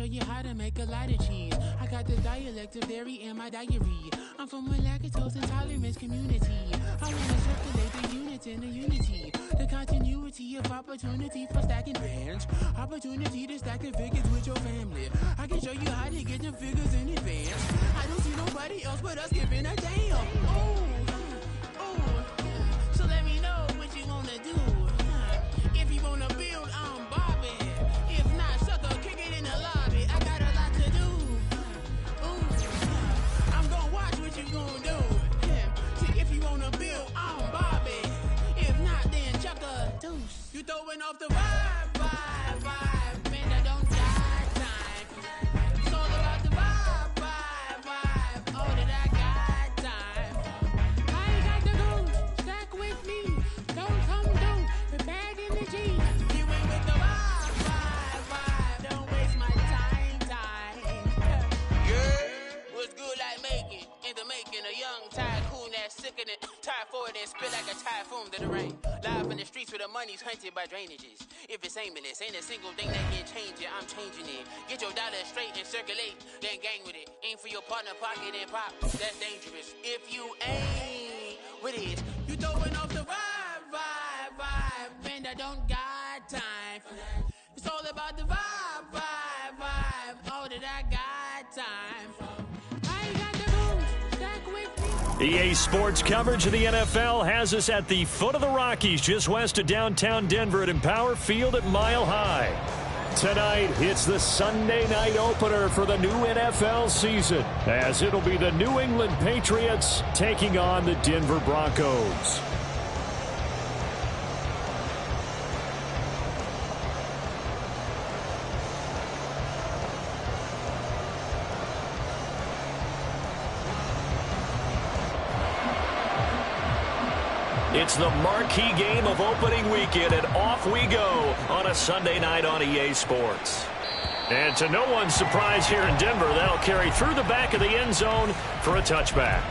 show you how to make a lot of cheese. I got the dialect of dairy in my diary. I'm from a lactose intolerance community. I wanna circulate the units in the unity. The continuity of opportunity for stacking bands. Opportunity to stack the figures with your family. I can show you how to get the figures in advance. I don't see nobody else but us giving a damn. So let me know what you wanna do. If you wanna build, I'm Bobby. If not, sucker, kick it in the lobby. I got a lot to do. I'm gonna watch what you gonna do. See, if you wanna build, I'm Bobby. If not, then chuck a deuce. You throwing off the vibe. Man, I don't got time. It's all about the vibe. Oh, that I got time. I ain't got the goose. Stack with me. Don't come through. We're bad energy. You ain't with the vibe. Don't waste my time. Yeah, what's good like making? In the making, a young tycoon that's sicker than typhoid and spit like a typhoon to the rain. Live in the streets where the money's hunted by drainages. If it's aimless, ain't a single thing that can change it. I'm changing it. Get your dollar straight and circulate, then gang with it. Aim for your partner, pocket and pop. That's dangerous. If you ain't with it, you throwing off the vibe. Man, I don't got time for that. It's all about the vibe. All that I got time for. I ain't got the goose. Stack with me. EA Sports coverage of the NFL has us at the foot of the Rockies, just west of downtown Denver at Empower Field at Mile High. Tonight, it's the Sunday night opener for the new NFL season, as it'll be the New England Patriots taking on the Denver Broncos. It's the marquee game of opening weekend, and off we go on a Sunday night on EA Sports. And to no one's surprise here in Denver, that'll carry through the back of the end zone for a touchback.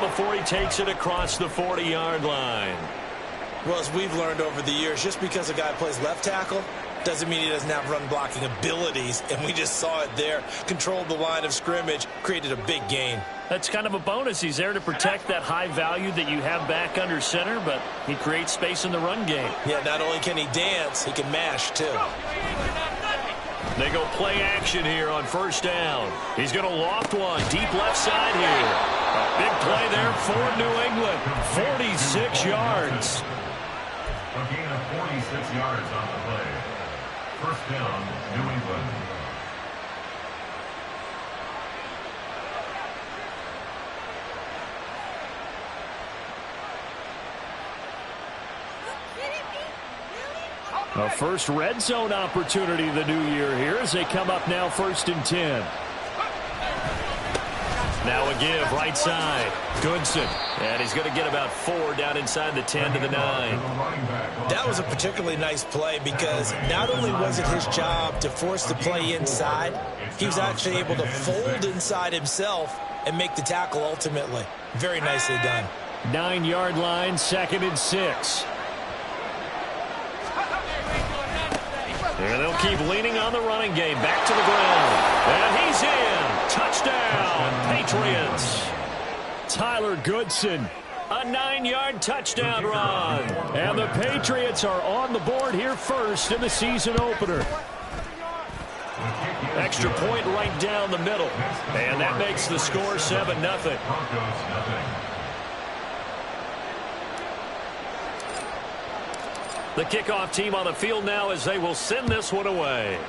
Before he takes it across the 40-yard line. Well, as we've learned over the years, just because a guy plays left tackle doesn't mean he doesn't have run-blocking abilities, and we just saw it there. Controlled the line of scrimmage, created a big gain. That's kind of a bonus. He's there to protect that high value that you have back under center, but he creates space in the run game. Yeah, not only can he dance, he can mash, too. They go play action here on first down. He's going to loft one deep left side here. A big play there for New England. 46 yards. A gain of 46 yards on the play. First down, New England. A first red zone opportunity the new year here as they come up now 1st and 10. Now a give right side. Goodson. And he's going to get about 4 down inside the 10 to the 9. That was a particularly nice play because not only was it his job to force the play inside, he was actually able to fold inside himself and make the tackle ultimately. Very nicely done. 9-yard line, 2nd and 6. And they'll keep leaning on the running game. Back to the ground. And he's in. Touchdown, Patriots. Tyler Goodson. A 9-yard touchdown run. And the Patriots are on the board here first in the season opener. Extra point right down the middle. And that makes the score 7-0. The kickoff team on the field now as they will send this one away.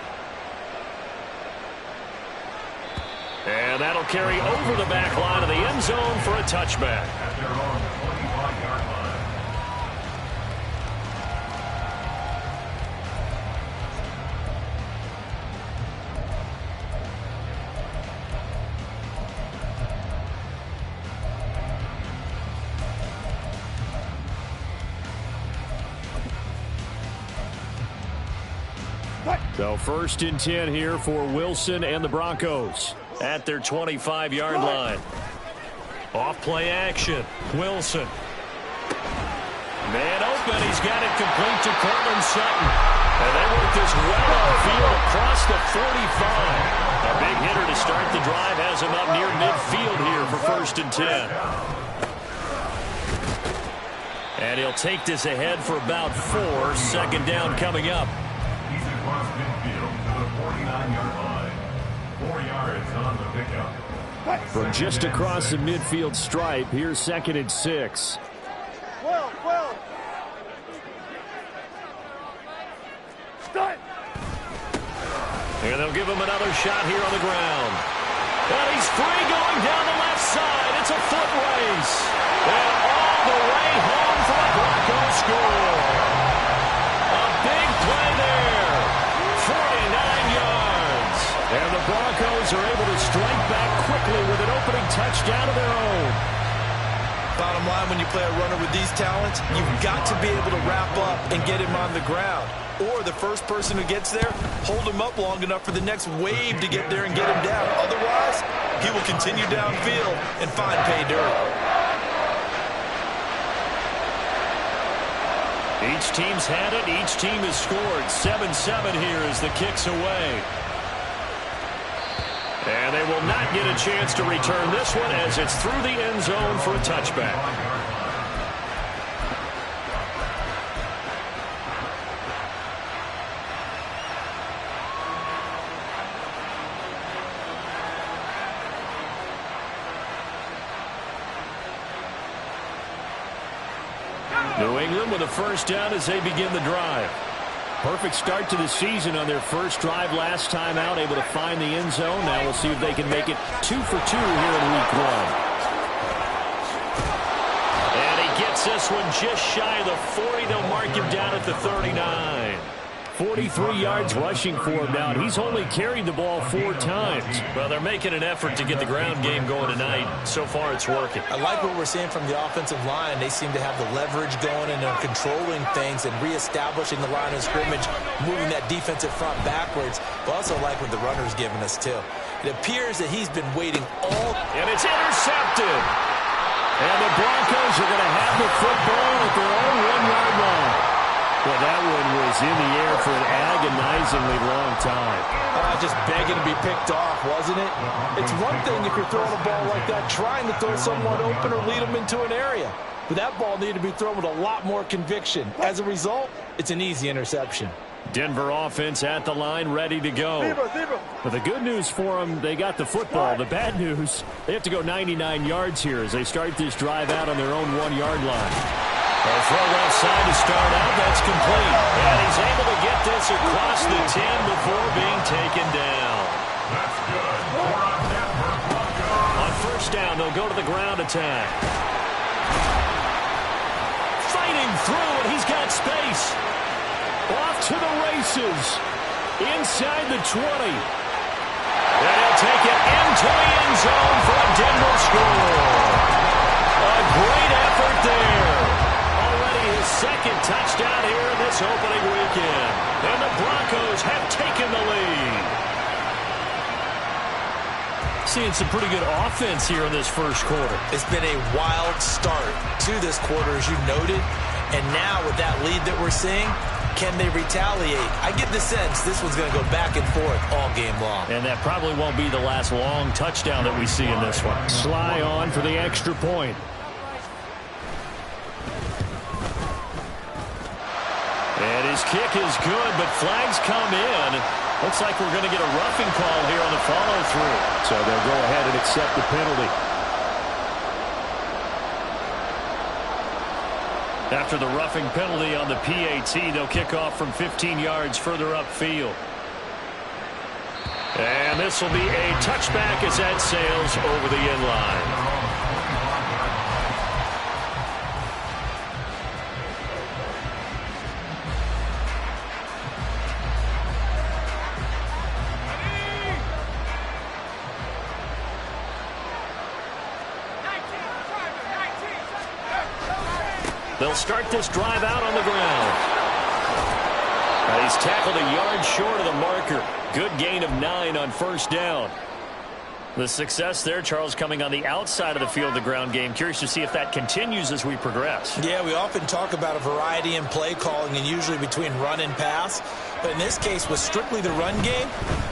And that'll carry over the back line of the end zone for a touchback. At their own 25-yard line. So 1st and 10 here for Wilson and the Broncos at their 25-yard line. Off play action. Wilson. Man open. He's got it complete to Cortland Sutton. And they work this well upfield across the 45. A big hitter to start the drive has him up near midfield here for 1st and 10. And he'll take this ahead for about 4. 2nd down coming up. He's across midfield to the 49-yard line. 4 yards on the pickup. From just across the midfield stripe, here's 2nd and 6. And they'll give him another shot here on the ground. And he's free going down the left side. It's a foot race. And all the way home for a Broncos score. A big play there. 49 yards. And the Broncos are able to strike back quickly with an opening touchdown of their own. Bottom line, when you play a runner with these talents, you've got to be able to wrap up and get him on the ground. Or the first person who gets there, hold him up long enough for the next wave to get there and get him down. Otherwise, he will continue downfield and find pay dirt. Each team's had it. Each team has scored. 7-7 here as the kick's away. And they will not get a chance to return this one as it's through the end zone for a touchback. New England with a 1st down as they begin the drive. Perfect start to the season on their first drive last time out, able to find the end zone. Now we'll see if they can make it 2 for 2 here in week 1. And he gets this one just shy of the 40. They'll mark him down at the 39. 43 yards rushing for him now. He's only carried the ball 4 times. Well, they're making an effort to get the ground game going tonight. So far, it's working. I like what we're seeing from the offensive line. They seem to have the leverage going and they're controlling things and reestablishing the line of scrimmage, moving that defensive front backwards. But also like what the runner's giving us, too. It appears that he's been waiting all... And it's intercepted. And the Broncos are going to have the football at their own 1-yard line. Well, that one was in the air for an agonizingly long time. Just begging to be picked off, wasn't it? It's one thing if you're throwing a ball like that, trying to throw someone open or lead them into an area. But that ball needed to be thrown with a lot more conviction. As a result, it's an easy interception. Denver offense at the line, ready to go. But the good news for them, they got the football. The bad news, they have to go 99 yards here as they start this drive out on their own 1-yard line. A throw left side to start out. That's complete. And he's able to get this across the 10 before being taken down. That's good. 4 on Denver. On 1st down, they'll go to the ground attack. Fighting through, and he's got space. Off to the races. Inside the 20. And he'll take it into the end zone for a Denver score. A great effort there. His 2nd touchdown here in this opening weekend. And the Broncos have taken the lead. Seeing some pretty good offense here in this 1st quarter. It's been a wild start to this quarter, as you noted. And now with that lead that we're seeing, can they retaliate? I get the sense this one's going to go back and forth all game long. And that probably won't be the last long touchdown that we see in this one. Sly on for the extra point. And his kick is good, but flags come in. Looks like we're going to get a roughing call here on the follow-through. So they'll go ahead and accept the penalty. After the roughing penalty on the PAT, they'll kick off from 15 yards further upfield. And this will be a touchback as that sails over the end line. They'll start this drive out on the ground. He's tackled a yard short of the marker. Good gain of 9 on first down. The success there, Charles, coming on the outside of the field, the ground game. Curious to see if that continues as we progress. Yeah, we often talk about a variety in play calling and usually between run and pass. But in this case, with strictly the run game,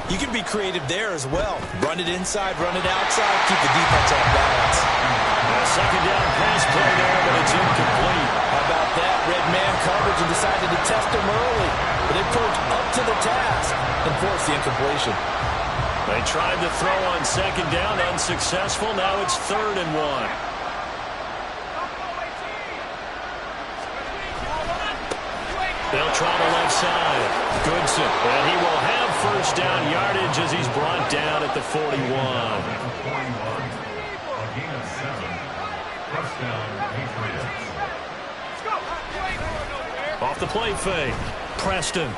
you can be creative there as well. Run it inside, run it outside, keep the defense off balance. A second down pass play there, but it's incomplete. How about that? Red man coverage and decided to test him early. But it proved up to the task and forced the incompletion. They tried to throw on second down, unsuccessful. Now it's 3rd and 1. They'll try the left side. Goodson, and he will have first down yardage as he's brought down at the 41. 41. A gain of 7. First down, Patriots. Off the play fake. Preston.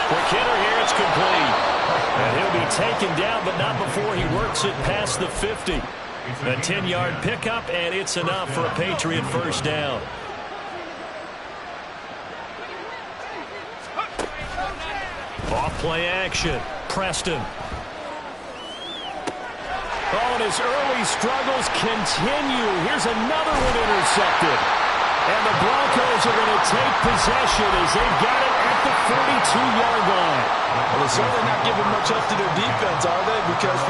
Quick hitter here. It's complete. And he'll be taken down, but not before he works it past the 50. A 10-yard pickup, and it's enough for a Patriot first down. Off-play action. Preston. Oh, and his early struggles continue. Here's another one intercepted. And the Broncos are going to take possession as they've got it at the 42-yard line. Well, they're certainly not giving much up to their defense, are they? Because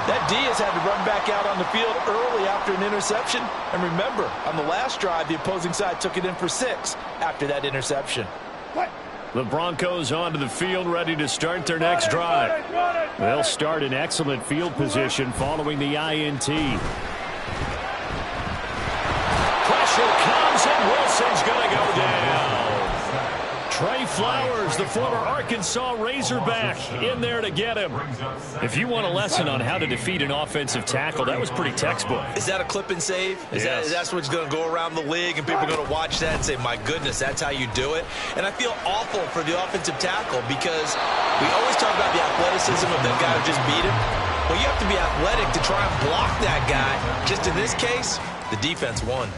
that D has had to run back out on the field early after an interception. And remember, on the last drive, the opposing side took it in for 6 after that interception. The Broncos onto the field, ready to start their next drive. They'll start in excellent field position following the INT. Pressure comes, and Wilson's going to go down. Trey Flowers, the former Arkansas Razorback, in there to get him. If you want a lesson on how to defeat an offensive tackle, that was pretty textbook. Is that a clip and save? Yes. That's what's going to go around the league, and people are going to watch that and say, my goodness, that's how you do it? And I feel awful for the offensive tackle because we always talk about the athleticism of the guy who just beat him. Well, you have to be athletic to try and block that guy. Just in this case, the defense won.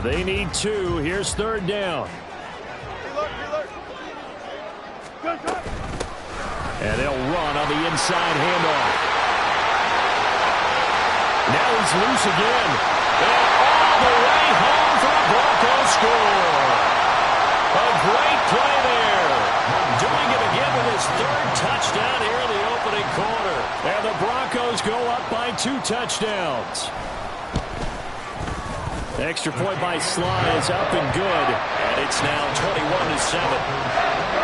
They need 2. Here's 3rd down. And they'll run on the inside handoff. Now he's loose again. And all the way home for the Broncos score. A great play there. Doing it again with his 3rd touchdown here in the opening quarter. And the Broncos go up by 2 touchdowns. The extra point by Sly is up and good. And it's now 21-7.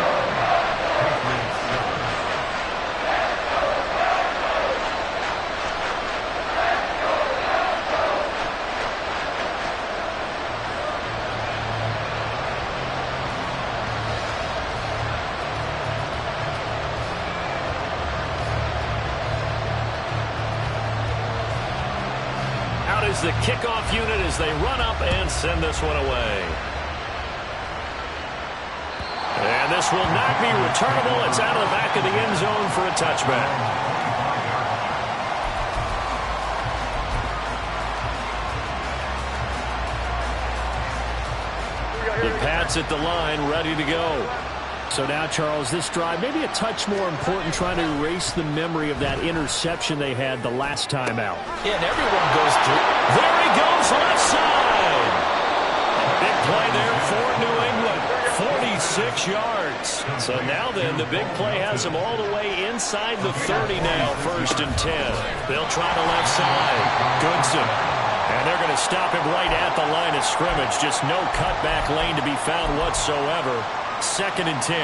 Is the kickoff unit as they run up and send this one away. And this will not be returnable. It's out of the back of the end zone for a touchback. The Pats at the line, ready to go. So now, Charles, this drive maybe a touch more important, trying to erase the memory of that interception they had the last time out. Yeah, and everyone goes through. There he goes, left side. Big play there for New England. 46 yards. So now then, the big play has them all the way inside the 30 now, 1st and 10. They'll try the left side. Goodson. And they're going to stop him right at the line of scrimmage. Just no cutback lane to be found whatsoever. 2nd and 10.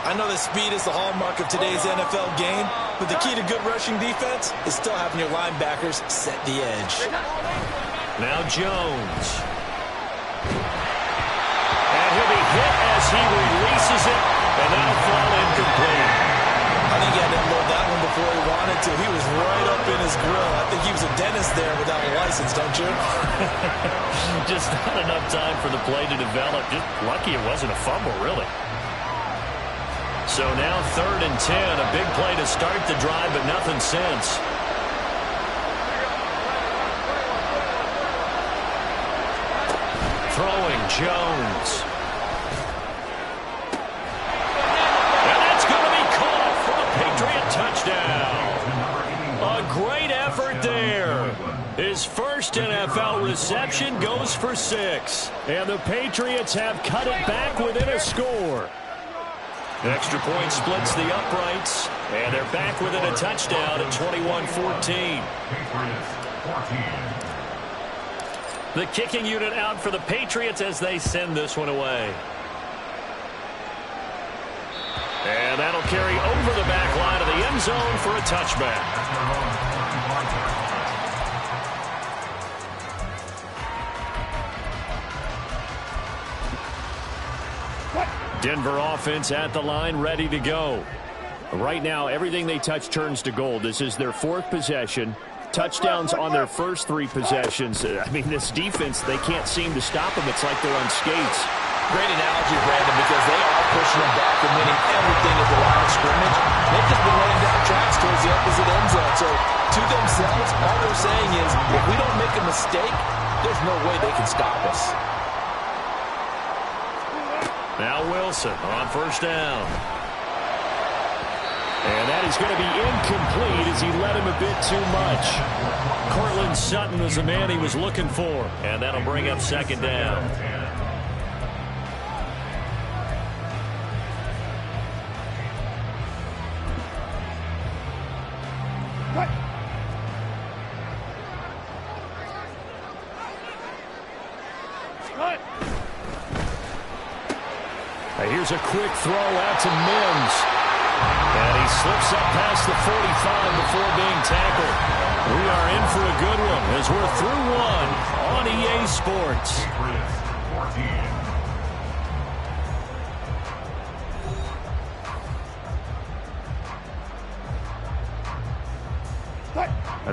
I know that speed is the hallmark of today's NFL game, but the key to good rushing defense is still having your linebackers set the edge. Now Jones. And he'll be hit as he releases it, and that'll fall incomplete. I think he had to unload that one before he wanted to. He was right up in his grill. I think he was a dentist there without a license, don't you? Just not enough time for the play to develop. Just lucky it wasn't a fumble, really. So now 3rd and 10. A big play to start the drive, but nothing since. Throwing Jones. And that's going to be caught for a Patriot touchdown. A great effort there. His first NFL reception goes for 6. And the Patriots have cut it back within a score. Extra point splits the uprights. And they're back within a touchdown at 21-14. The kicking unit out for the Patriots as they send this one away. And that'll carry over the back line of the end zone for a touchback. Denver offense at the line, ready to go. Right now, everything they touch turns to gold. This is their 4th possession. Touchdowns on their first 3 possessions. I mean, this defense, they can't seem to stop them. It's like they're on skates. Great analogy, Brandon, because they are pushing them back and winning everything at the line of scrimmage. They've just been laying down tracks towards the opposite end zone. So, to themselves, all they're saying is, if we don't make a mistake, there's no way they can stop us. Now Wilson on first down. And that is going to be incomplete as he led him a bit too much. Cortland Sutton was the man he was looking for. And that'll bring up second down. Here's a quick throw out to Mims. And he slips up past the 45 before being tackled. We are in for a good one as we're through one on EA Sports.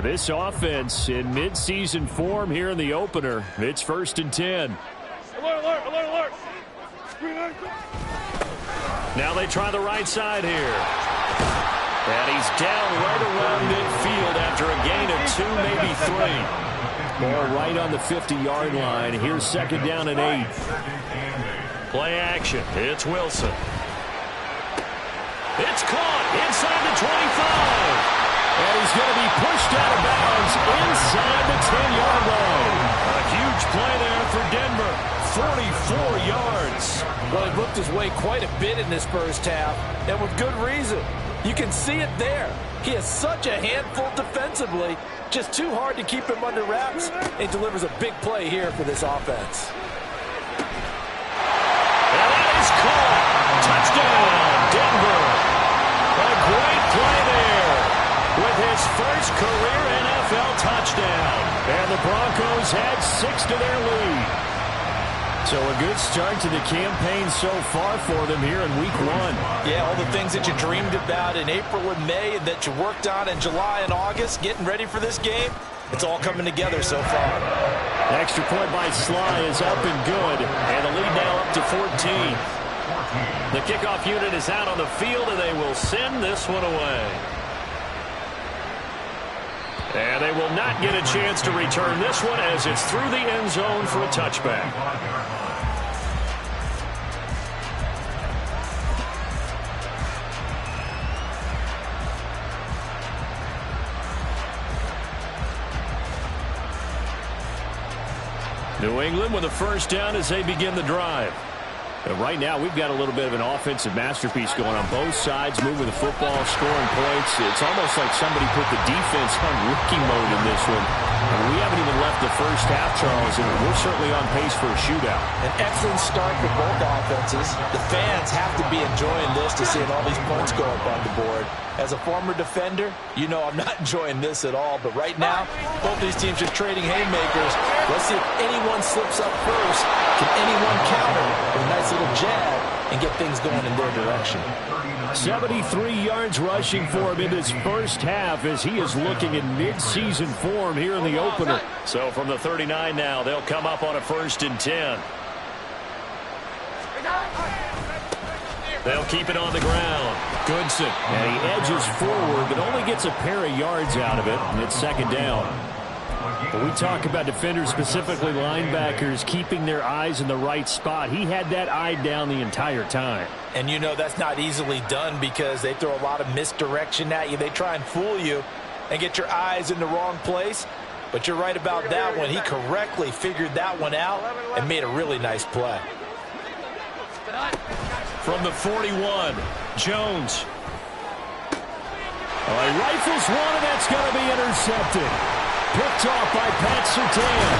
This offense in midseason form here in the opener. It's 1st and 10. Alert, alert, alert, alert. Now they try the right side here. And he's down right around midfield after a gain of 2, maybe 3. Ball right on the 50-yard line. Here's second down and 8. Play action. It's Wilson. It's caught inside the 25. And he's going to be pushed out of bounds inside the 10-yard line. A huge play there for Denver. 44 yards. Well, he looked his way quite a bit in this first half, and with good reason. You can see it there. He is such a handful defensively, just too hard to keep him under wraps, and he delivers a big play here for this offense. And that is caught. Touchdown, Denver. A great play there with his first career NFL touchdown. And the Broncos add 6 to their lead. So a good start to the campaign so far for them here in week 1. Yeah, all the things that you dreamed about in April and May and that you worked on in July and August, getting ready for this game, it's all coming together so far. Extra point by Sly is up and good, and the lead now up to 14. The kickoff unit is out on the field, and they will send this one away. And they will not get a chance to return this one as it's through the end zone for a touchback. New England with a first down as they begin the drive. Right now, we've got a little bit of an offensive masterpiece going on both sides, moving the football, scoring points. It's almost like somebody put the defense on rookie mode in this one. And we haven't even left the first half, Charles, and we're certainly on pace for a shootout. An excellent start for both offenses. The fans have to be enjoying this to seeing all these points go up on the board. As a former defender, you know I'm not enjoying this at all. But right now, both these teams are trading haymakers. Let's see if anyone slips up first. Can anyone counter with a nice little jab and get things going in their direction? 73 yards rushing for him in this first half as he is looking in mid-season form here in the opener. So from the 39 now, they'll come up on a 1st and 10. They'll keep it on the ground. Goodson, and he edges forward, but only gets a pair of yards out of it, and it's second down. But we talk about defenders, specifically linebackers, keeping their eyes in the right spot. He had that eye down the entire time. And you know that's not easily done because they throw a lot of misdirection at you. They try and fool you and get your eyes in the wrong place. But you're right about that one. He correctly figured that one out and made a really nice play. From the 41, Jones. He rifles one, and that's going to be intercepted. Picked off by Pat Surtain.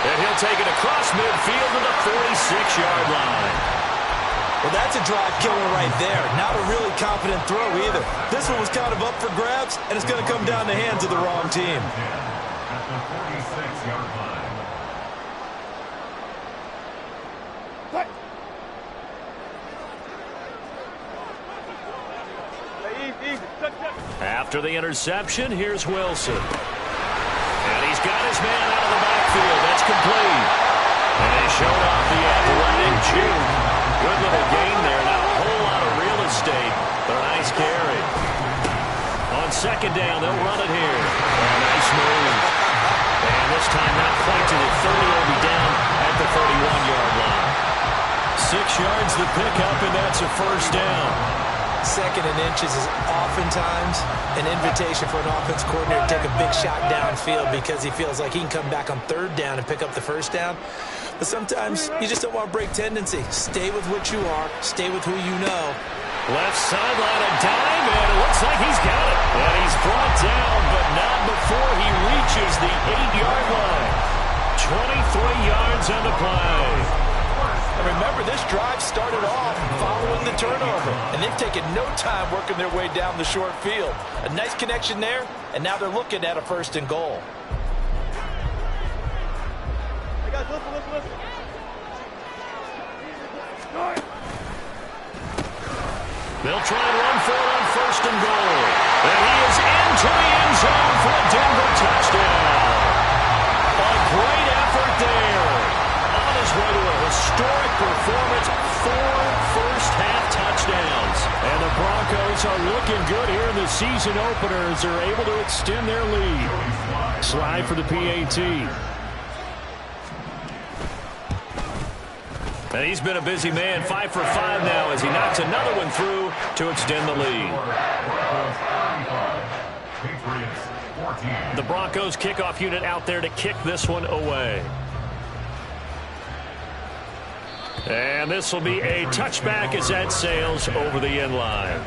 And he'll take it across midfield to the 46-yard line. Well, that's a drive killer right there. Not a really confident throw either. This one was kind of up for grabs, and it's going to come down the hands of the wrong team. At the 46-yard line. After the interception, here's Wilson. And he's got his man out of the backfield. That's complete. And they showed off the athletic juke. Good little gain there. Not a whole lot of real estate, but a nice carry. On second down, they'll run it here. Nice move. And this time not quite to the 30. Will be down at the 31-yard line. 6 yards the pickup, and that's a first down. Second and inches is oftentimes an invitation for an offense coordinator to take a big shot downfield because he feels like he can come back on third down and pick up the first down. But sometimes you just don't want to break tendency. Stay with what you are. Stay with who you know. Left sideline, a dime, and it looks like he's got it. And he's brought down, but not before he reaches the 8-yard line. 23 yards on the play. And remember, this drive started off following the turnover, and they've taken no time working their way down the short field. A nice connection there, and now they're looking at a first and goal. Hey guys, listen. They'll try and run for it on first and goal. And he is into the end zone for a Denver touchdown. A great effort there. On his way to a historic performance, 4 first-half touchdowns. And the Broncos are looking good here in the season opener as they're able to extend their lead. Slide for the PAT. And he's been a busy man, 5 for 5 now as he knocks another one through to extend the lead. The Broncos kickoff unit out there to kick this one away. And this will be a touchback as that sails over the end line.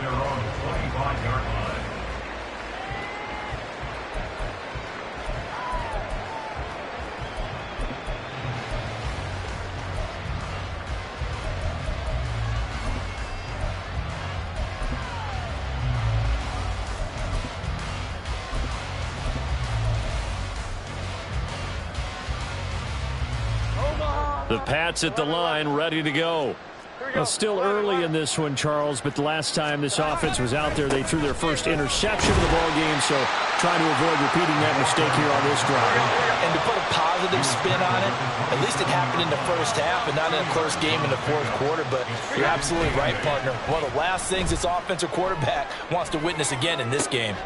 The Pats at the line, ready to go. Well, still early in this one, Charles, but the last time this offense was out there, they threw their first interception of the ballgame, so trying to avoid repeating that mistake here on this drive. And to put a positive spin on it, at least it happened in the first half and not in a close game in the fourth quarter, but you're absolutely right, partner. One of the last things this offensive quarterback wants to witness again in this game.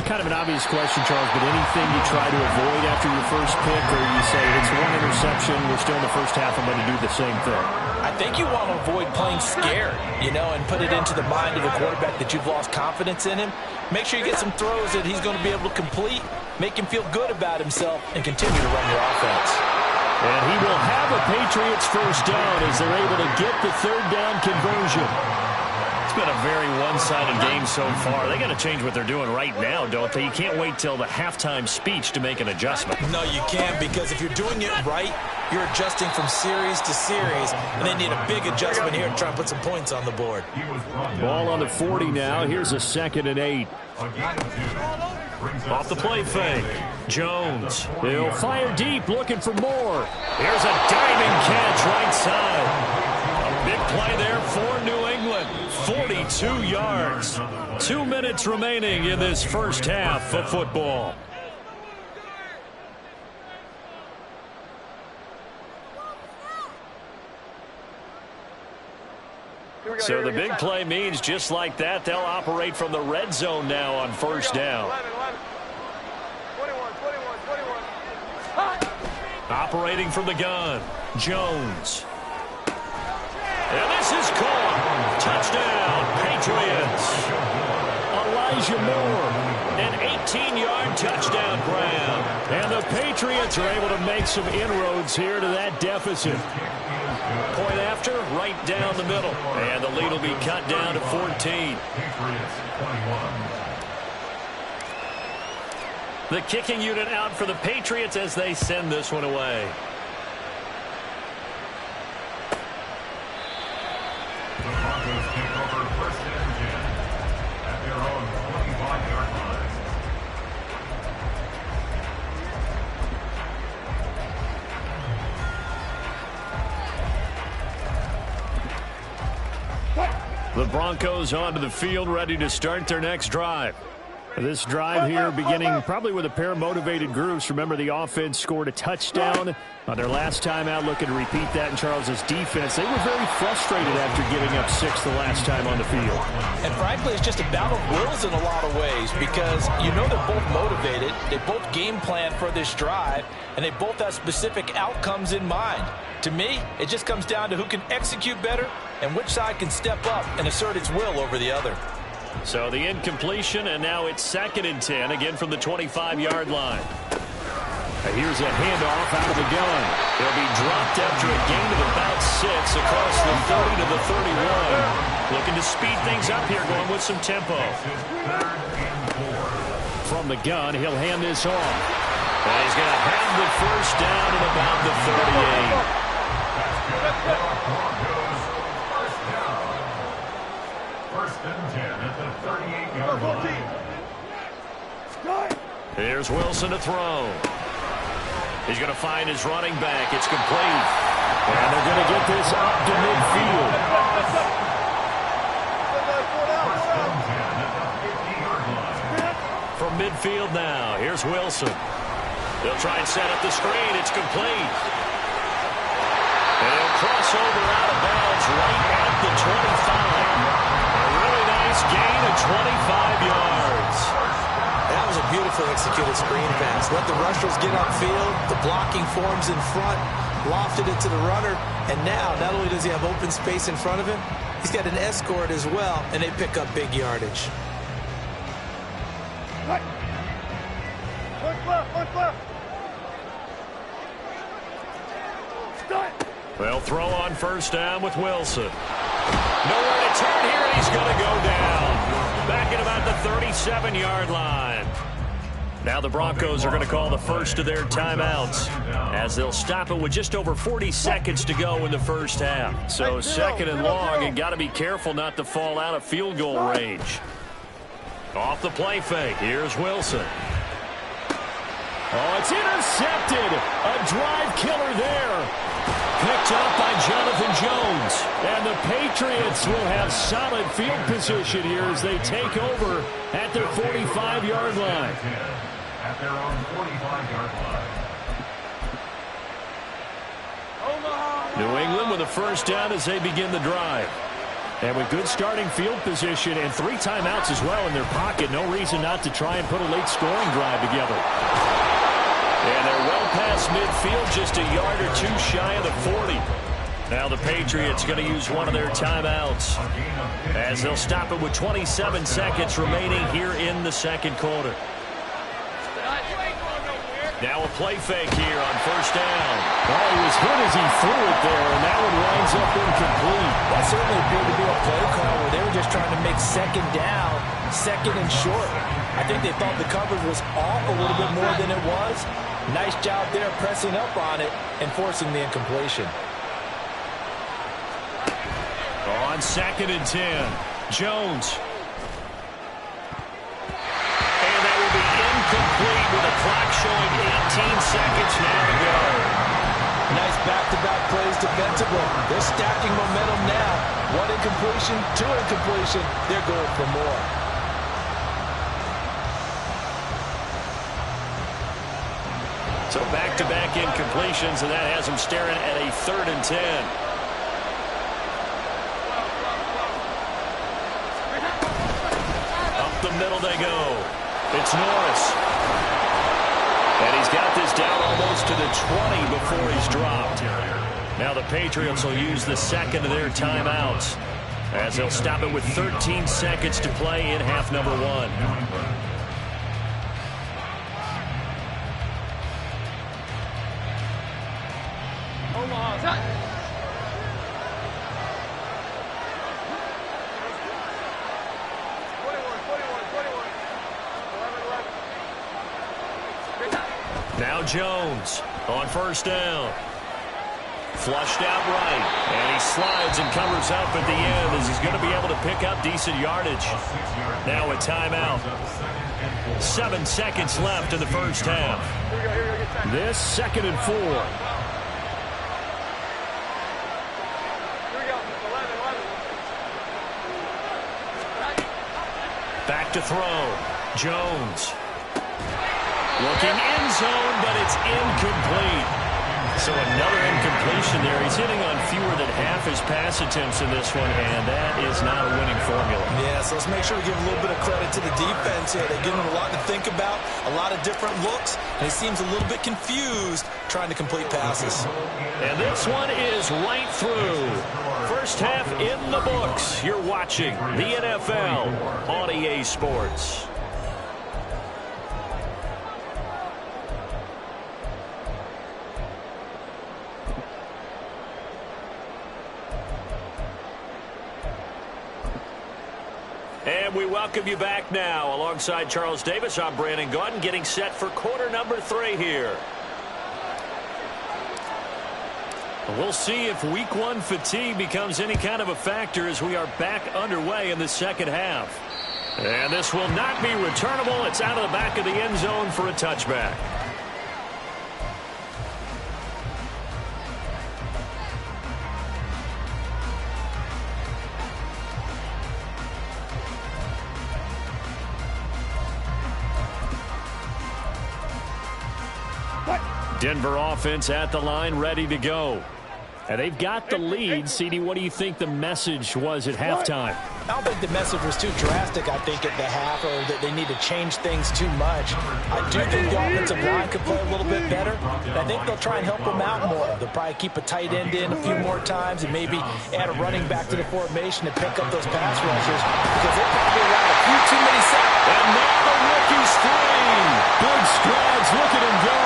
Kind of an obvious question, Charles, but anything you try to avoid after your first pick, or you say it's one interception, we're still in the first half, I'm going to do the same thing? I think you want to avoid playing scared, and put it into the mind of the quarterback that you've lost confidence in him. Make sure you get some throws that he's going to be able to complete, make him feel good about himself, and continue to run your offense. And he will have a Patriots first down as they're able to get the third down conversion. It's been a very one-sided game so far. They got to change what they're doing right now, don't they? You can't wait till the halftime speech to make an adjustment. No, you can't, because if you're doing it right, you're adjusting from series to series, and they need a big adjustment here to try and put some points on the board. Ball on the 40 now. Here's a 2nd and 8. Off the play fake. Jones. He'll fire deep, looking for more. Here's a diving catch right side. A big play there for New England. 42 yards. 2 minutes remaining in this first half of football. So the big play means just like that, they'll operate from the red zone now on first down. 21. Operating from the gun, Jones. And this is caught. Touchdown, Patriots. Elijah Moore, an 18-yard touchdown grab. And the Patriots are able to make some inroads here to that deficit. Point after, right down the middle. And the lead will be cut down to 14. Patriots 21. The kicking unit out for the Patriots as they send this one away. The Broncos take over first and 10 at their own 25-yard line. The Broncos onto the field, ready to start their next drive. This drive here beginning probably with a pair of motivated groups. Remember, the offense scored a touchdown on their last time out, looking to repeat that in Charles's defense. They were very frustrated after giving up 6 the last time on the field. And frankly, it's just a battle of wills in a lot of ways because you know they're both motivated. They both game plan for this drive, and they both have specific outcomes in mind. To me, it just comes down to who can execute better and which side can step up and assert its will over the other. So the incompletion, and now it's 2nd and 10, again from the 25-yard line. Here's a handoff out of the gun. He'll be dropped after a gain of about 6 across the 30 to the 31. Looking to speed things up here, going with some tempo. From the gun, he'll hand this off. And he's going to have the first down at about the 38. First and 10 at the 38-yard line. Here's Wilson to throw. He's going to find his running back. It's complete. And they're going to get this up to midfield. From midfield now, here's Wilson. They'll try and set up the screen. It's complete. And he'll cross over out of bounds right at the 25. A really nice gain of 25 yards. That was a beautiful executed screen pass. Let the rushers get upfield. The blocking forms in front. Lofted it to the runner. And now, not only does he have open space in front of him, he's got an escort as well, and they pick up big yardage. One clear. They'll throw on first down with Wilson. Nowhere to turn here, and he's going to go down. Back at about the 37-yard line. Now the Broncos are going to call the first of their timeouts as they'll stop it with just over 40 seconds to go in the first half. So 2nd and long, and got to be careful not to fall out of field goal range. Off the play fake, here's Wilson. Oh, it's intercepted. A drive killer there. Picked up by Jonathan Jones. And the Patriots will have solid field position here as they take over at their 45-yard line. At their own 45-yard line. New England with a first down as they begin the drive. And with good starting field position and 3 timeouts as well in their pocket, no reason not to try and put a late scoring drive together. And they're well past midfield, just a yard or 2 shy of the 40. Now the Patriots going to use one of their timeouts as they'll stop it with 27 seconds remaining here in the second quarter. Now a play fake here on first down. Oh, he was hit as he threw it there, and that one winds up incomplete. That certainly appeared to be a play call where they were just trying to make second down, second and short. I think they thought the coverage was off a little bit more than it was. Nice job there pressing up on it and forcing the incompletion. On 2nd and 10, Jones. And that will be incomplete with the clock showing 18 seconds now to go. Nice back-to-back plays defensively. They're stacking momentum now. 1 incompletion, 2 incompletion. They're going for more. So back-to-back incompletions, and that has them staring at a 3rd and 10. Up the middle they go. It's Norris. And he's got this down almost to the 20 before he's dropped. Now the Patriots will use the second of their timeouts as they'll stop it with 13 seconds to play in half number 1. Now Jones on first down. Flushed out right, and he slides and covers up at the end as he's going to be able to pick up decent yardage. Now a timeout. 7 seconds left in the first half. This 2nd and 4. Back to throw. Jones. Looking end zone, but it's incomplete. So another incompletion there. He's hitting on fewer than half his pass attempts in this one, and that is not a winning formula. Yeah, so let's make sure we give a little bit of credit to the defense here. They're giving him a lot to think about, a lot of different looks, and he seems a little bit confused trying to complete passes. And this one is right through. First half in the books. You're watching the NFL on EA Sports. And we welcome you back now. Alongside Charles Davis, I'm Brandon Gaudin, getting set for quarter number 3 here. We'll see if week 1 fatigue becomes any kind of a factor as we are back underway in the second half. And this will not be returnable. It's out of the back of the end zone for a touchback. Denver offense at the line, ready to go. And they've got the lead. CD, what do you think the message was at halftime? I don't think the message was too drastic, I think, at the half, or that they need to change things too much. I do think the offensive line could play a little bit better. And I think they'll try and help them out more. They'll probably keep a tight end in a few more times and maybe add a running back to the formation to pick up those pass rushers because they probably allowed a few too many sacks. And now the rookie's three. Big strides. Look at him go.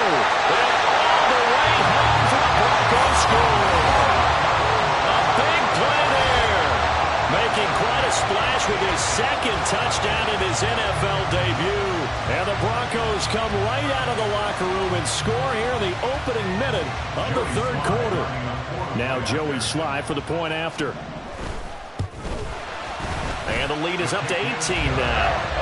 And all the way home for the Broncos score. A big play there. Making quite a splash with his second touchdown in his NFL debut. And the Broncos come right out of the locker room and score here in the opening minute of the third quarter. Now Joey Sly for the point after. And the lead is up to 18 now.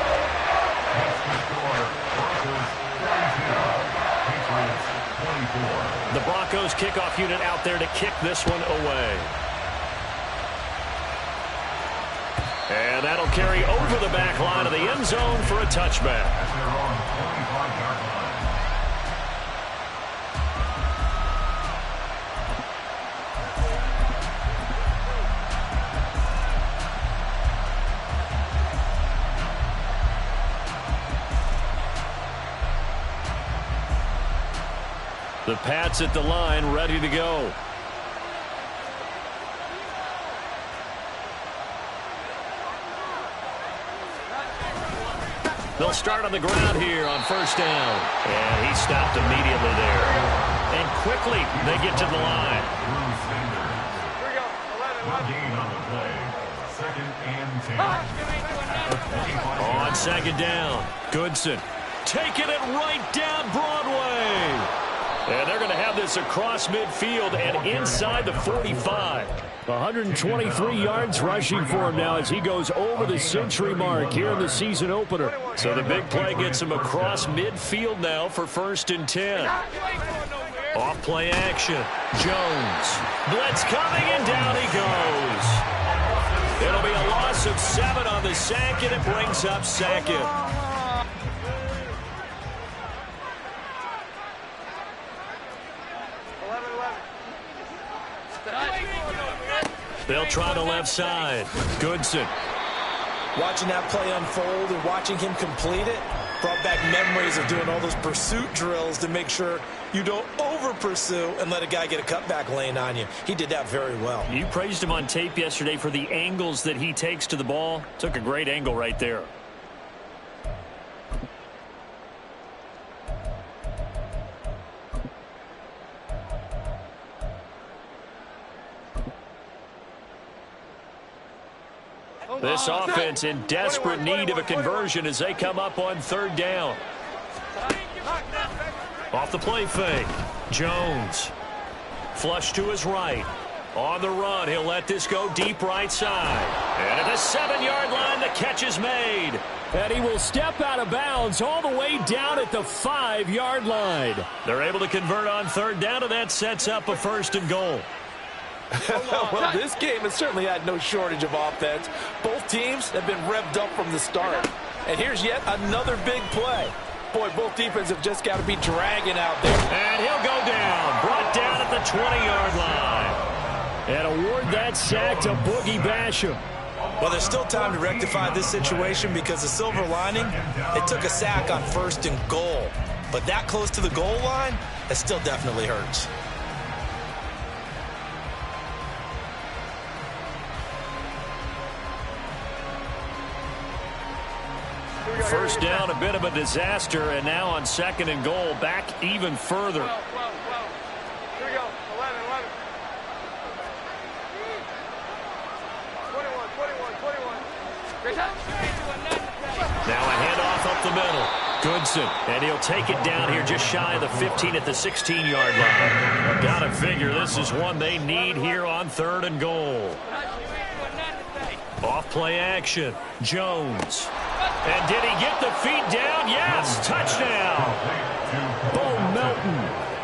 The Broncos kickoff unit out there to kick this one away. And that'll carry over the back line of the end zone for a touchback. The Pats at the line, ready to go. They'll start on the ground here on first down. And he stopped immediately there. And quickly they get to the line. Here we go. 11. Gain on the play. 2nd and 10. On second down, Goodson taking it right down Broadway. And they're going to have this across midfield and inside the 45. 123 yards rushing for him now as he goes over the century mark here in the season opener. So the big play gets him across midfield now for 1st and 10. Off play action. Jones. Blitz coming and down he goes. It'll be a loss of 7 on the sack and it brings up 2nd. They'll try the left side. Goodson. Watching that play unfold and watching him complete it, Brought back memories of doing all those pursuit drills to make sure you don't over-pursue and let a guy get a cutback lane on you. He did that very well. You praised him on tape yesterday for the angles that he takes to the ball. Took a great angle right there. This offense in desperate need of a conversion as they come up on third down. Off the play fake. Jones. Flush to his right. On the run, he'll let this go deep right side. And at the 7-yard line, the catch is made. And he will step out of bounds all the way down at the 5-yard line. They're able to convert on third down, and that sets up a 1st and goal. Well, this game has certainly had no shortage of offense. Both teams have been revved up from the start. And here's yet another big play. Boy, both defenses have just got to be dragging out there. And he'll go down. Brought down at the 20-yard line. And award that sack to Boogie Basham. Well, there's still time to rectify this situation because the silver lining, they took a sack on 1st and goal. But that close to the goal line, that still definitely hurts. First down, a bit of a disaster, and now on 2nd and goal, back even further. 12. Here we go. 11. 21. Now a handoff up the middle. Goodson, and he'll take it down here just shy of the 15 at the 16-yard line. Gotta figure this is one they need here on 3rd and goal. Off play action. Jones. And did he get the feet down? Yes, touchdown. Bo Melton,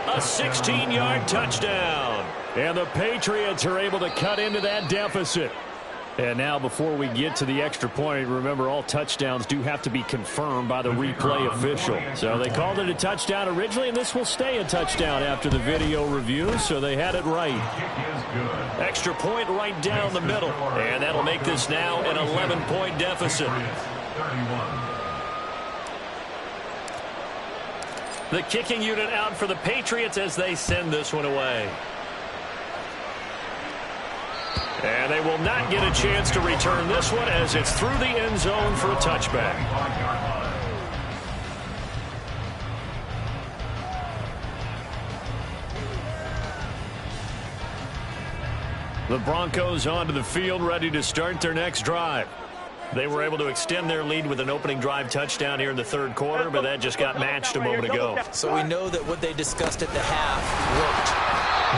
a 16-yard touchdown. And the Patriots are able to cut into that deficit. And now before we get to the extra point, remember all touchdowns do have to be confirmed by the replay official. So they called it a touchdown originally, and this will stay a touchdown after the video review, so they had it right. Extra point right down the middle, and that'll make this now an 11-point deficit. The kicking unit out for the Patriots as they send this one away. And they will not get a chance to return this one as it's through the end zone for a touchback. The Broncos onto the field, ready to start their next drive. They were able to extend their lead with an opening drive touchdown here in the 3rd quarter, but that just got matched a moment ago. So we know that what they discussed at the half worked.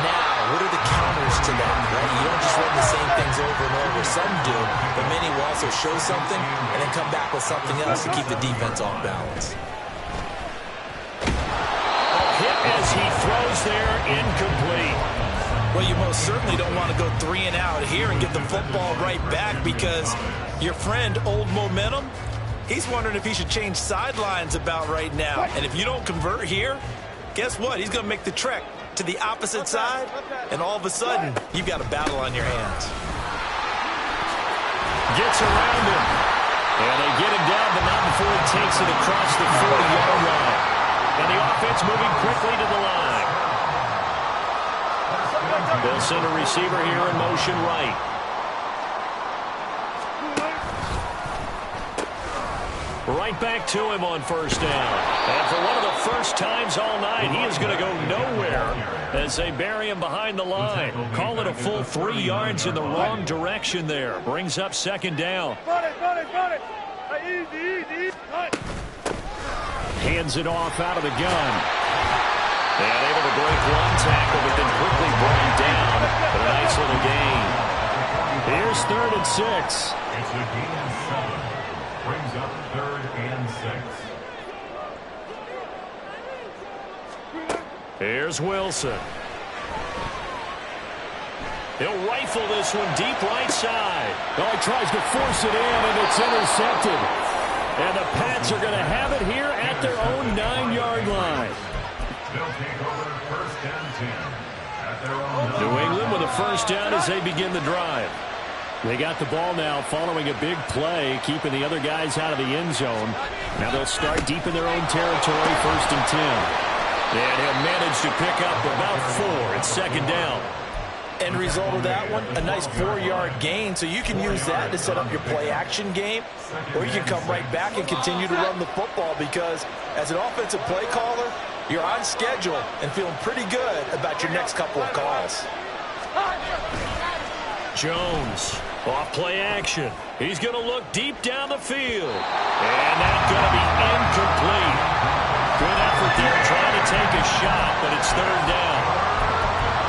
Now, what are the counters to that, right? You don't just run the same things over and over. Some do, but many will also show something and then come back with something else to keep the defense off balance. A hit as he throws there, incomplete. Well, you most certainly don't want to go 3 and out here and get the football right back because your friend, Old Momentum, he's wondering if he should change sidelines about right now. And if you don't convert here, guess what? He's going to make the trek to the opposite side, and all of a sudden, you've got a battle on your hands. Gets around him. And they get him down, but not before he takes it across the 40-yard line. And the offense moving quickly to the line. They'll send a receiver here in motion right. Right back to him on 1st down. And for one of the first times all night, he is going to go nowhere as they bury him behind the line. Call it a full 3 yards in the wrong direction there. Brings up 2nd down. Easy. Hands it off out of the gun. And able to break one tackle, but then quickly brought down. But a nice little gain. Here's 3rd and 6. It's a gain of 7. Brings up 3rd and 6. Here's Wilson. He'll rifle this one deep right side. Oh, he tries to force it in, and it's intercepted. And the Pats are going to have it here at their own 9-yard line. They'll take over 1st and 10 at their own. New England with a 1st down as they begin the drive. They got the ball now following a big play, keeping the other guys out of the end zone. Now they'll start deep in their own territory, 1st and 10. And he'll manage to pick up about 4. It's 2nd down. End result of that one, a nice 4-yard gain. So you can use that to set up your play-action game, or you can come right back and continue to run the football because as an offensive play caller, you're on schedule and feeling pretty good about your next couple of calls. Jones, off play action. He's going to look deep down the field. And that's going to be incomplete. Good effort there trying to take a shot, but it's 3rd down.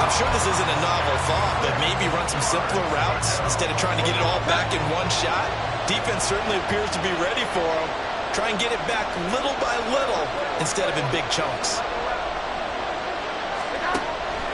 I'm sure this isn't a novel thought, but maybe run some simpler routes instead of trying to get it all back in one shot. Defense certainly appears to be ready for him. Try and get it back little by little instead of in big chunks.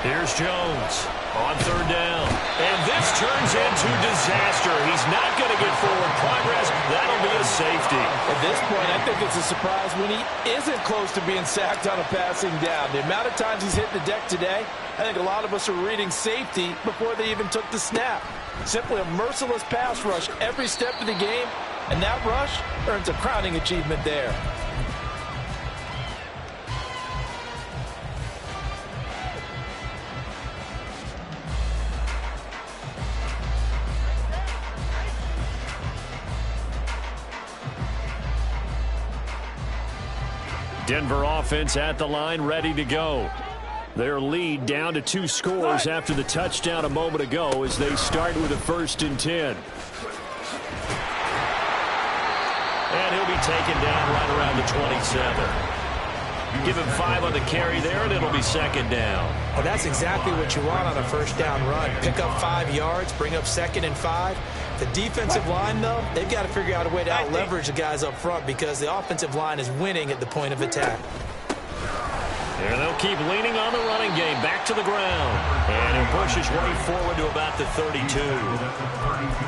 Here's Jones on 3rd down. And this turns into disaster. He's not going to get forward progress. That'll be a safety. At this point, I think it's a surprise when he isn't close to being sacked on a passing down. The amount of times he's hit the deck today, I think a lot of us are reading safety before they even took the snap. Simply a merciless pass rush every step of the game, and that rush earns a crowning achievement there. Denver offense at the line, ready to go. Their lead down to 2 scores after the touchdown a moment ago as they start with a 1st and 10. And he'll be taken down right around the 27. Give him 5 on the carry there, and it'll be 2nd down. Well, that's exactly what you want on a 1st down run. Pick up 5 yards, bring up 2nd and 5. The defensive line, though, they've got to figure out a way to out-leverage the guys up front because the offensive line is winning at the point of attack. And they'll keep leaning on the running game, back to the ground. And he'll push his way forward to about the 32.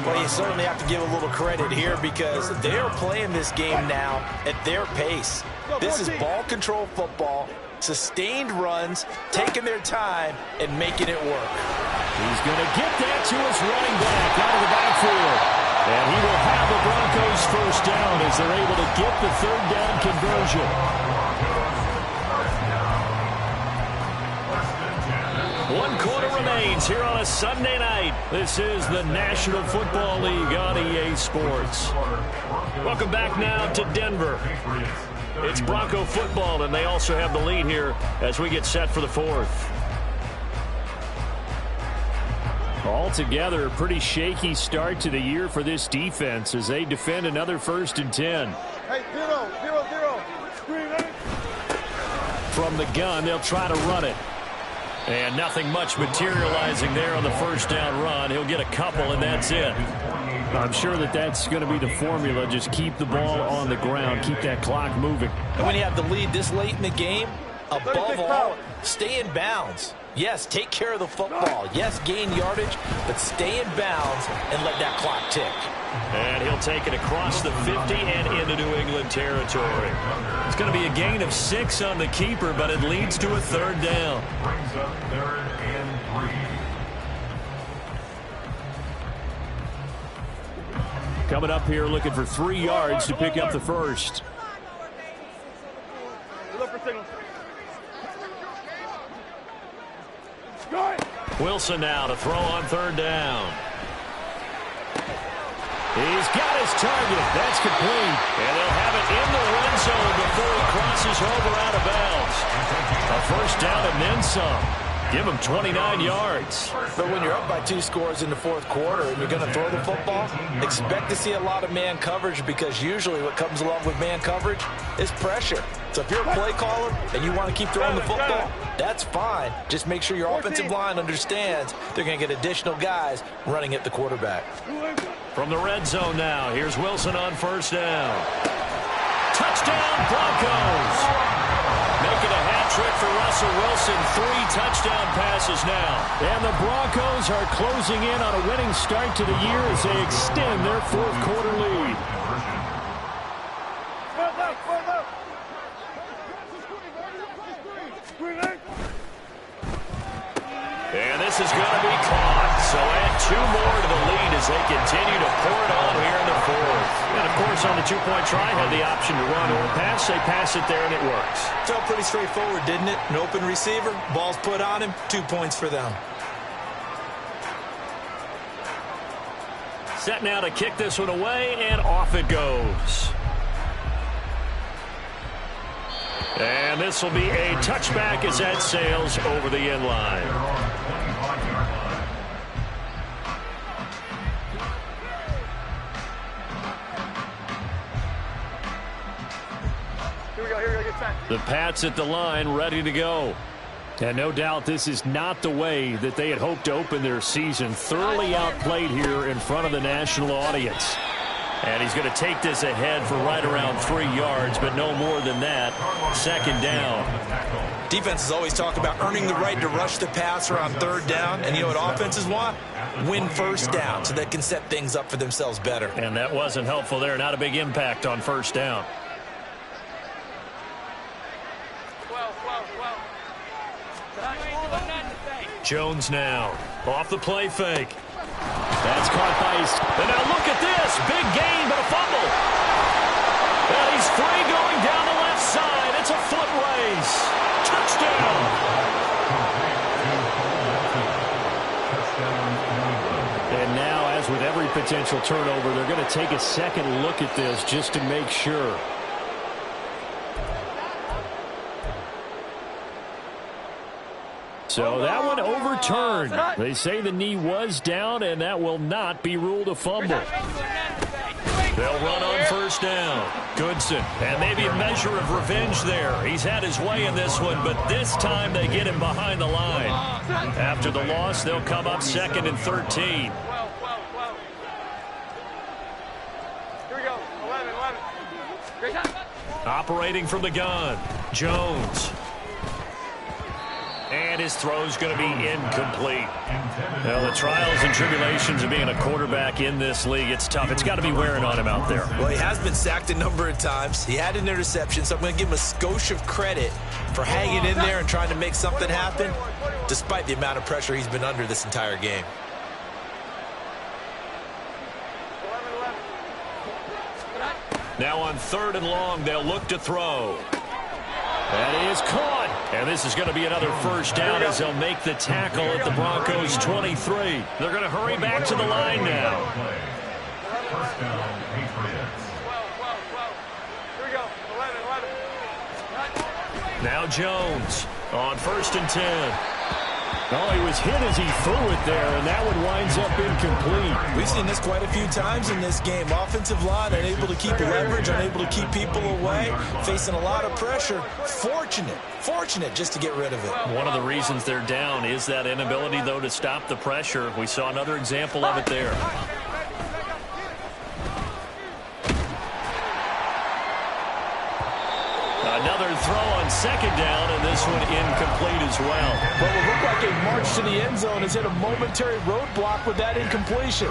Well, you certainly have to give a little credit here because they're playing this game now at their pace. This is ball control football, sustained runs, taking their time, and making it work. He's going to get that to his running back out of the backfield. And he will have the Broncos 1st down as they're able to get the 3rd down conversion. 1 quarter remains here on a Sunday night. This is the National Football League on EA Sports. Welcome back now to Denver. It's Bronco football, and they also have the lead here as we get set for the 4th. Altogether, a pretty shaky start to the year for this defense as they defend another 1st and 10. Hey, 0-0-0. Screen. From the gun, they'll try to run it. And nothing much materializing there on the 1st down run. He'll get a couple, and that's it. I'm sure that that's going to be the formula. Just keep the ball on the ground. Keep that clock moving. And when you have the lead this late in the game, above all, stay in bounds. Yes, take care of the football. Yes, gain yardage, but stay in bounds and let that clock tick. And he'll take it across the 50 and into New England territory. It's going to be a gain of 6 on the keeper, but it leads to a 3rd down. Brings up 3rd and 3. Coming up here looking for 3 yards to pick up the 1st. Wilson now to throw on 3rd down. He's got his target. That's complete. And they'll have it in the red zone before he crosses over out of bounds. A 1st down and then some. Give him 29 yards. But when you're up by 2 scores in the 4th quarter and you're going to throw the football, expect to see a lot of man coverage because usually what comes along with man coverage is pressure. So if you're a play caller and you want to keep throwing the football, that's fine. Just make sure your offensive line understands they're going to get additional guys running at the quarterback. From the red zone now, here's Wilson on 1st down. Touchdown, Broncos! Making a hat trick for Russell Wilson. 3 touchdown passes now. And the Broncos are closing in on a winning start to the year as they extend their 4th quarter lead. And this is going to be caught. So 2 more to the lead as they continue to pour it on here in the fourth. And, of course, on the two-point try, had the option to run or pass. They pass it there, and it works. Felt pretty straightforward, didn't it? An open receiver, ball's put on him, 2 points for them. Set now to kick this one away, and off it goes. And this will be a touchback as that sails over the end line. Here we go, get set. The Pats at the line, ready to go. And no doubt this is not the way that they had hoped to open their season. Thoroughly outplayed here in front of the national audience. And he's going to take this ahead for right around 3 yards, but no more than that. Second down. Defense has always talked about earning the right to rush the passer on third down. And you know what offenses want? Win first down so they can set things up for themselves better. And that wasn't helpful there. Not a big impact on first down. Jones now. Off the play fake. That's caught by his... And now look at this. Big gain, but a fumble. And he's free going down the left side. It's a foot race. Touchdown. And now, as with every potential turnover, they're going to take a second look at this just to make sure. So that one overturned. They say the knee was down, and that will not be ruled a fumble. They'll run on first down. Goodson, and maybe a measure of revenge there. He's had his way in this one, but this time they get him behind the line. After the loss, they'll come up 2nd and 13. Here we go, 11. Operating from the gun, Jones. And his throw's going to be incomplete. Well, the trials and tribulations of being a quarterback in this league, it's tough. It's got to be wearing on him out there. Well, he has been sacked a number of times. He had an interception, so I'm going to give him a skosh of credit for hanging in there and trying to make something happen, despite the amount of pressure he's been under this entire game. Now on 3rd and long, they'll look to throw. That is caught. And this is going to be another first down as they'll make the tackle at the Broncos 23. They're going to hurry back to the line now. First down, Patriots. Here we go, 11. Now Jones on 1st and 10. Oh, he was hit as he threw it there, and that one winds up incomplete. We've seen this quite a few times in this game. Offensive line unable to keep leverage, unable to keep people away, facing a lot of pressure. Fortunate just to get rid of it. One of the reasons they're down is that inability, though, to stop the pressure. We saw another example of it there. Another throw on 2nd down, and this one incomplete as well. But what looked like a march to the end zone has hit a momentary roadblock with that incompletion.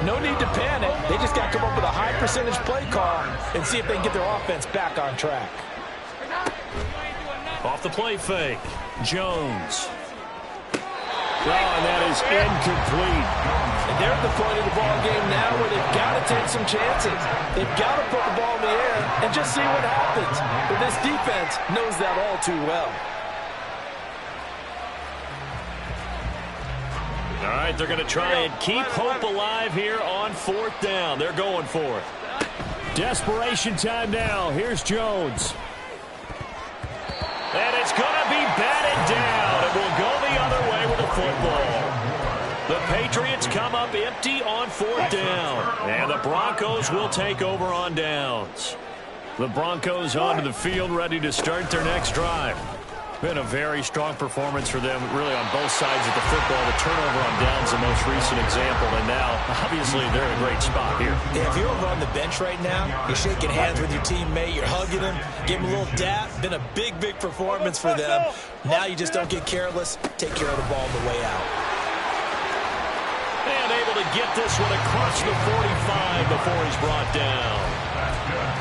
No need to panic. They just got to come up with a high percentage play call and see if they can get their offense back on track. Off the play fake, Jones. Oh, and that is incomplete. And they're at the point of the ball game now where they've got to take some chances. They've got to put the ball in the air and just see what happens. But this defense knows that all too well. All right, they're going to try and keep hope alive here on 4th down. They're going for it. Desperation time now. Here's Jones. And it's going to be batted down. It will go the other way with the football. The Patriots come up empty on 4th down. And the Broncos will take over on downs. The Broncos onto the field, ready to start their next drive. Been a very strong performance for them, really, on both sides of the football. The turnover on downs, the most recent example, and now, obviously, they're in a great spot here. Yeah, if you're over on the bench right now, you're shaking hands with your teammate, you're hugging him, give him a little dap. Been a big performance for them. Now you just don't get careless. Take care of the ball on the way out. And able to get this one across the 45 before he's brought down.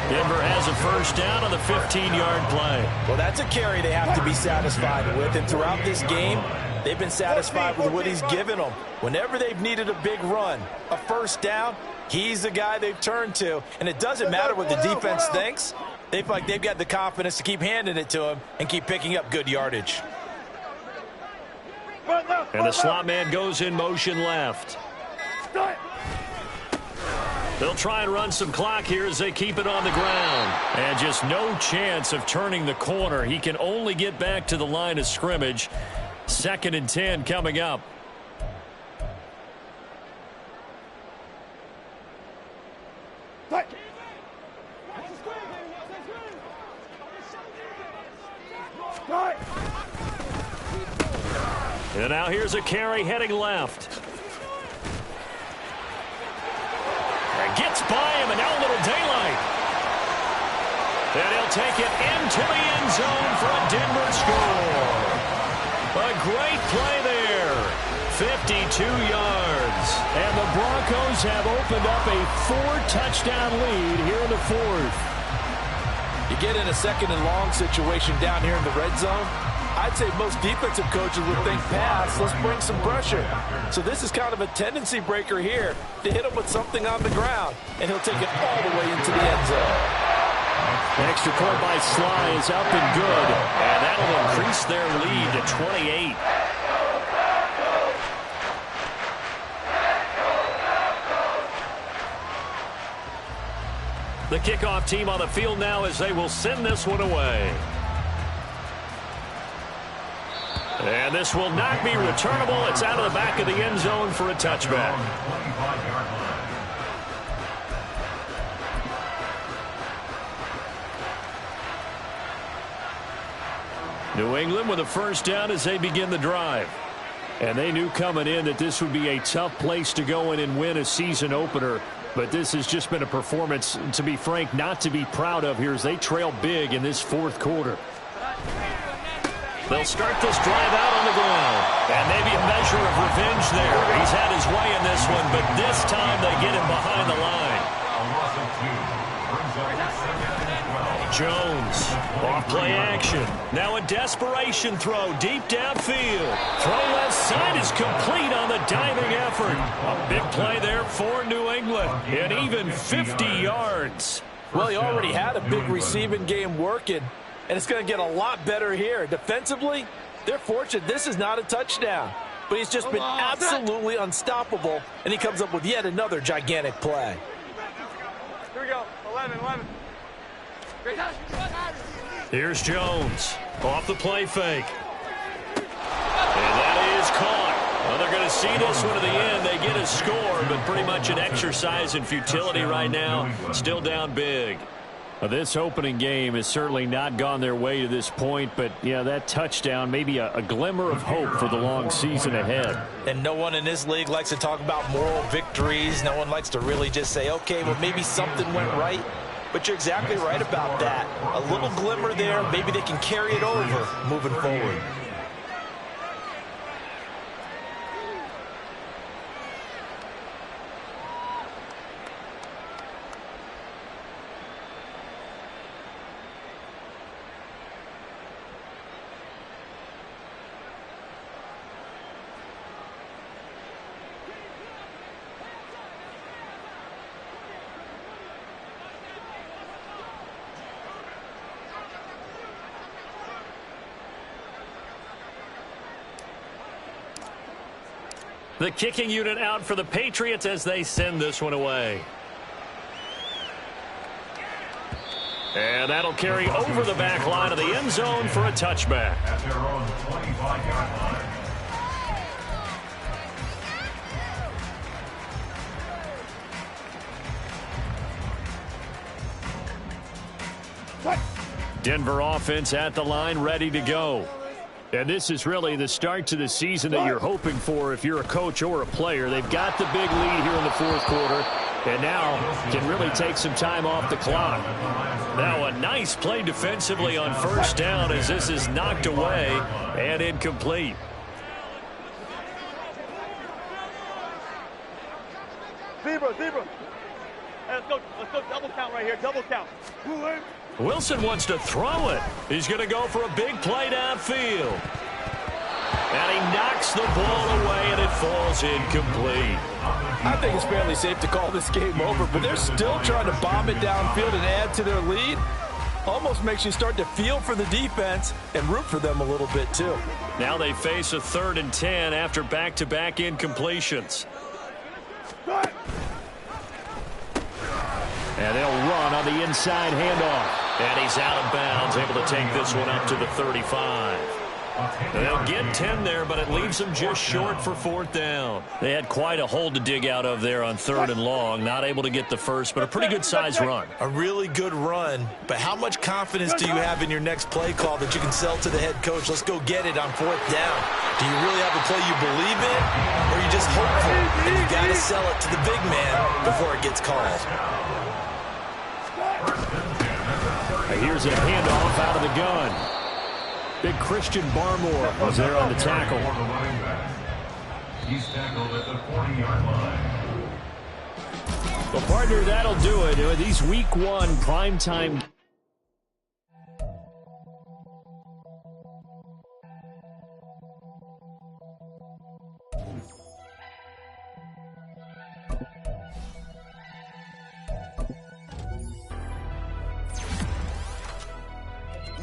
Denver has a first down on the 15-yard play. Well, that's a carry they have to be satisfied with. And throughout this game, They've been satisfied with what he's given them. Whenever they've needed a big run, a first down, he's the guy they've turned to. And it doesn't matter what the defense thinks. They feel like they've got the confidence to keep handing it to him and keep picking up good yardage. And the slot man goes in motion left. They'll try and run some clock here as they keep it on the ground. And just no chance of turning the corner. He can only get back to the line of scrimmage. 2nd and 10 coming up. And now here's a carry heading left. And gets by him, and now a little daylight. And he'll take it into the end zone for a Denver score. A great play there. 52 yards. And the Broncos have opened up a 4-touchdown lead here in the 4th. You get in a 2nd and long situation down here in the red zone, I'd say most defensive coaches would think pass, let's bring some pressure. So this is kind of a tendency breaker here to hit him with something on the ground, and he'll take it all the way into the end zone. An extra point by Sly is up and good, and that'll increase their lead to 28. The kickoff team on the field now as they will send this one away. And this will not be returnable. It's out of the back of the end zone for a touchback. New England with a first down as they begin the drive. And they knew coming in that this would be a tough place to go in and win a season opener. But this has just been a performance, to be frank, not to be proud of here as they trail big in this 4th quarter. They'll start this drive out on the ground. And maybe a measure of revenge there. He's had his way in this one, but this time they get him behind the line. Jones, off play action. Now a desperation throw deep downfield. Throw left side is complete on the diving effort. A big play there for New England. And even 50 yards. Well, he already had a big receiving game working, and it's going to get a lot better here. Defensively, they're fortunate this is not a touchdown. But he's just been absolutely unstoppable, and he comes up with yet another gigantic play. Here we go. 11. Here's Jones off the play fake. And that is caught. Well, they're going to see this one to the end. They get a score, but pretty much an exercise in futility right now. Still down big. Well, this opening game has certainly not gone their way to this point, but yeah, that touchdown, maybe a glimmer of hope for the long season ahead. And no one in this league likes to talk about moral victories. No one likes to really just say, okay, well, maybe something went right. But you're exactly right about that. A little glimmer there. Maybe they can carry it over moving forward. The kicking unit out for the Patriots as they send this one away. And that'll carry over the back line of the end zone for a touchback. At their own 25-yard line. Denver offense at the line, ready to go. And this is really the start to the season that you're hoping for if you're a coach or a player. They've got the big lead here in the 4th quarter, and now can really take some time off the clock. Now a nice play defensively on first down as this is knocked away and incomplete. Zebra. Hey, let's go double count right here. Double count. Wilson wants to throw it. He's going to go for a big play downfield. And he knocks the ball away, and it falls incomplete. I think it's fairly safe to call this game over, but they're still trying to bomb it downfield and add to their lead. Almost makes you start to feel for the defense and root for them a little bit too. Now they face a 3rd and 10 after back-to-back incompletions. And they'll run on the inside handoff. And he's out of bounds, able to take this one up to the 35. They'll get 10 there, but it leaves them just short for 4th down. They had quite a hole to dig out of there on 3rd and long. Not able to get the first, but a pretty good-sized run. A really good run, but how much confidence do you have in your next play call that you can sell to the head coach? Let's go get it on 4th down. Do you really have a play you believe in, or are you just hopeful and you got to sell it to the big man before it gets called? Here's a handoff out of the gun. Big Christian Barmore was there on the tackle. He's tackled at the 40-yard line. Well, partner, that'll do it. These Week 1 primetime.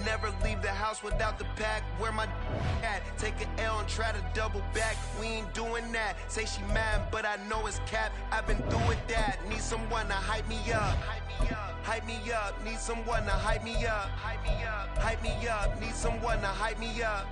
Never leave the house without the pack. Where my at? Take an L and try to double back. We ain't doing that. Say she mad, but I know it's cap. I've been through with that. Need someone to hype me up. Hype me up. Need someone to hype me up. Hype me up. Need someone to hype me up.